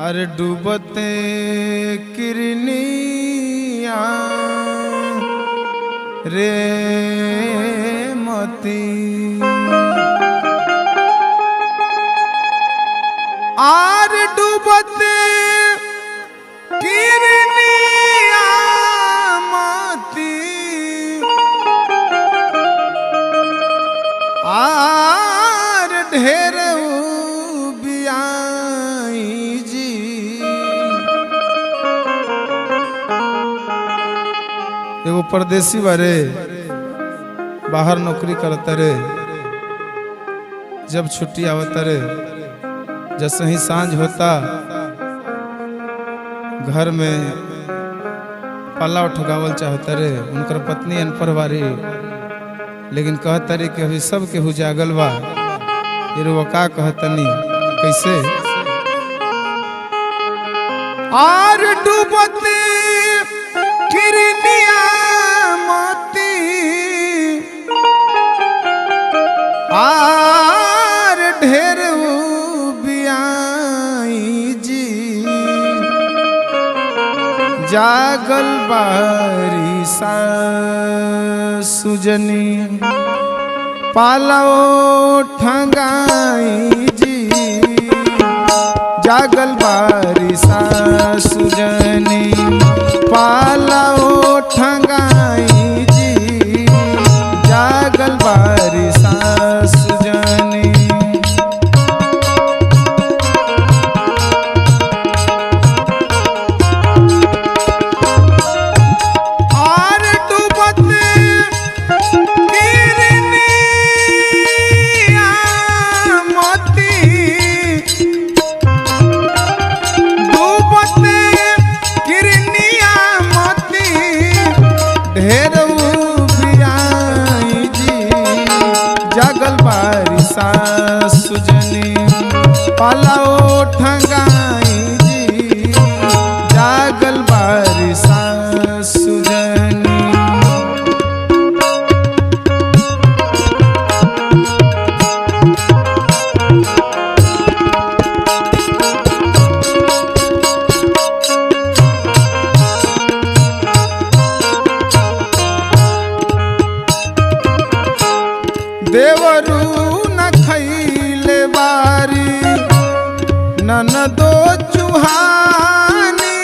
अरे डूबते किरनिया रे मती आर डूबते किरनिया मती आर ढेर एगो परदेसी बारे बाहर नौकरी करता रे। जब छुट्टी आवता रे जैसे ही सांझ होता घर में पल्ला उठगावल चाहता रे। उनकर पत्नी अनपढ़ बारी लेकिन कहता रे कि अभी सब केहू जागल बा। ये वो का कहतनी कैसे आर डूबते किरनिया मोती आर ढेर बियाई जी जागल बारी सुजनी पालाओ ठंगाई जी जागल बारी सुजनी पालाओ ठंगाई जी जागल बारी सुजनी और डूबते किरनिया मोती डूबते किरनिया मोती ढेर बियाई जी जागल बारी सुजनी पालाओ ठंगाई जी जागल बारी सुजनी देवरू न खैले बारी ननदो चुहानी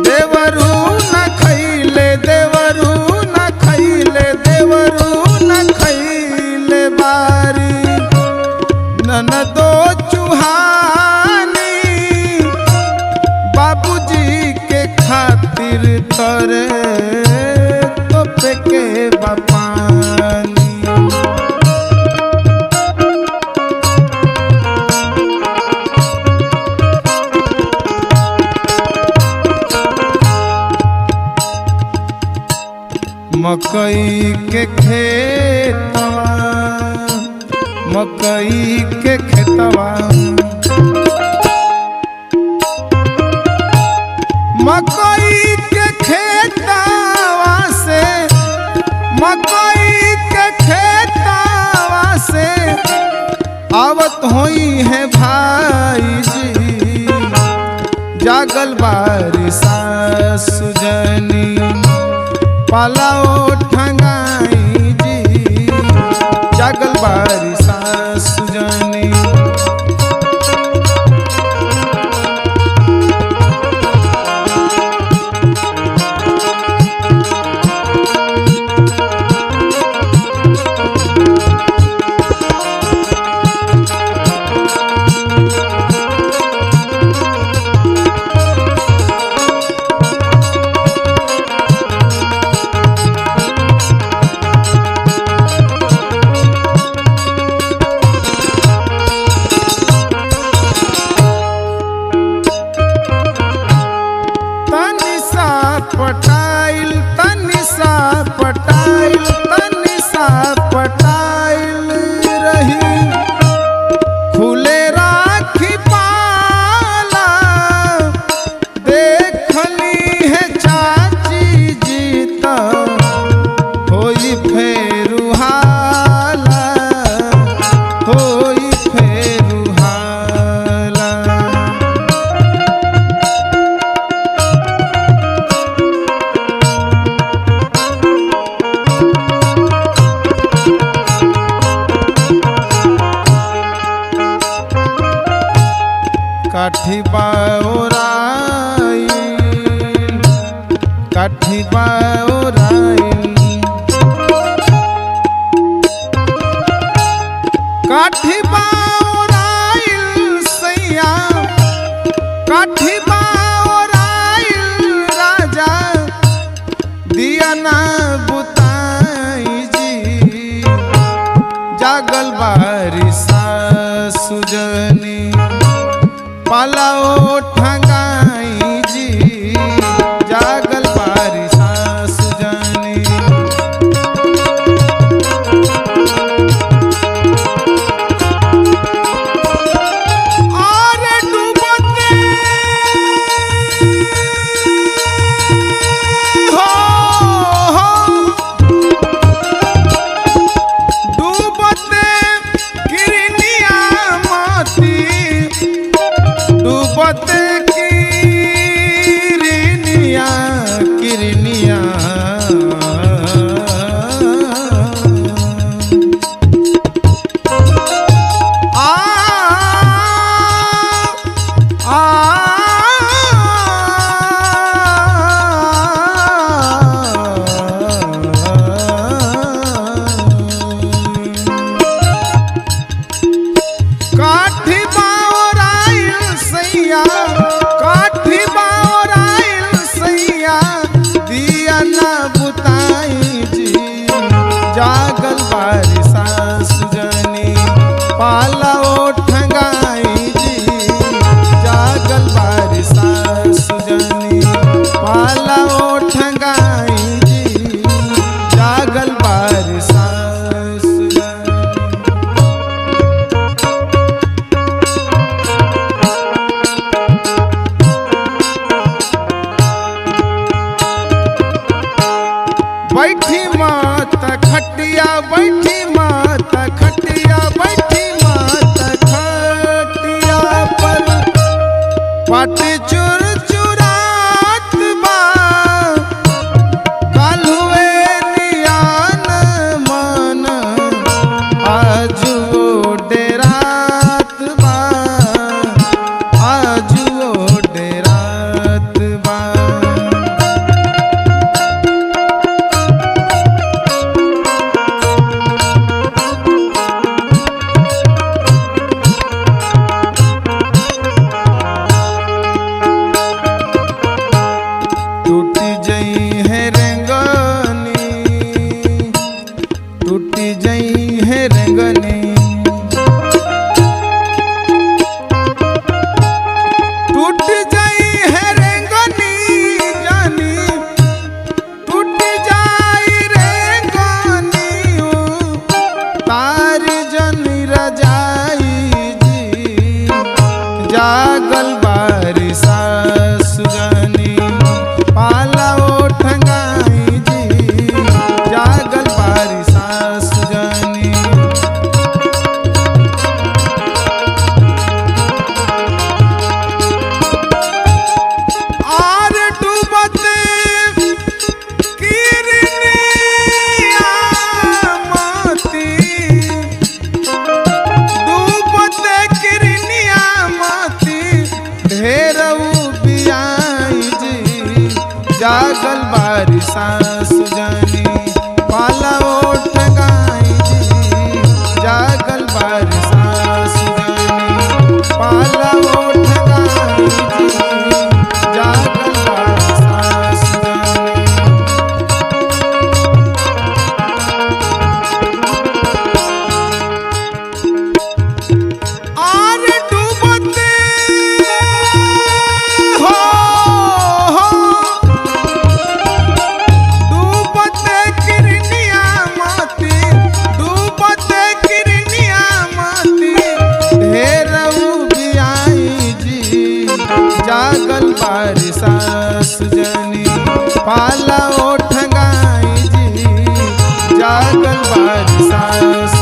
देवरू न खैले देवरू न खैले देवरू न खैले बारी ननदो चुहानी बाबूजी के खातिर तरे तो के बापानी मकई के खेतवा मकई के खेतवा मकई के खेतवा से मकई के खेतवा से आवत होई है भाई जी जागल बारी सुजनी पालाओ ठंगाई जी जागल बारी सुजनी फेरू हाला होई फेरू हाला। काठी बाओराई काठी बाओराई काठी बाओराई सैया काठी बाओराई राजा दिया ना बुताई जी जागल बारी सासु जनी पालाओ ठंगाई जी जागल बारी सासु जानी। और डूबते हो डूबते किरनिया मोती डूबते किरनिया किरनिया आ आ काठी बाओराइल सैया काठी बाओराइल सैया दिया ना बुताई जी जागल बारी सासु जनी पालाओ ठंगाई जी जागल बारी सासु जनी पालाओ ठंगाई जी जागल बारी सासु जनी। बैठी माता खटिया बैठी माता खटिया बैठी माता खटिया पर पाटी चुर चुरात बा काल हुए नियान मन आजू डेरात बा आजू डेरात बा। टूटी जई है रेंगनी टूटी जई है रेंगनी टूट जई है रेंगनी जानी टूट जाई रेंगनी तारी जनी रजाई जी जागल बारी सासु जनी पालाओ ठंगाई जी जागल बारी सासु जनी। और डूबते किरनिया मोती डूबते किरनिया मोती ढेरऊ बियाई जी जागल बारी सासु जनी पालाओ ठंगाई जी जागल बारी सासु जनी पालाओ ठंगाई जी जागल बारी सासु जनी। और डूबते हो बारिश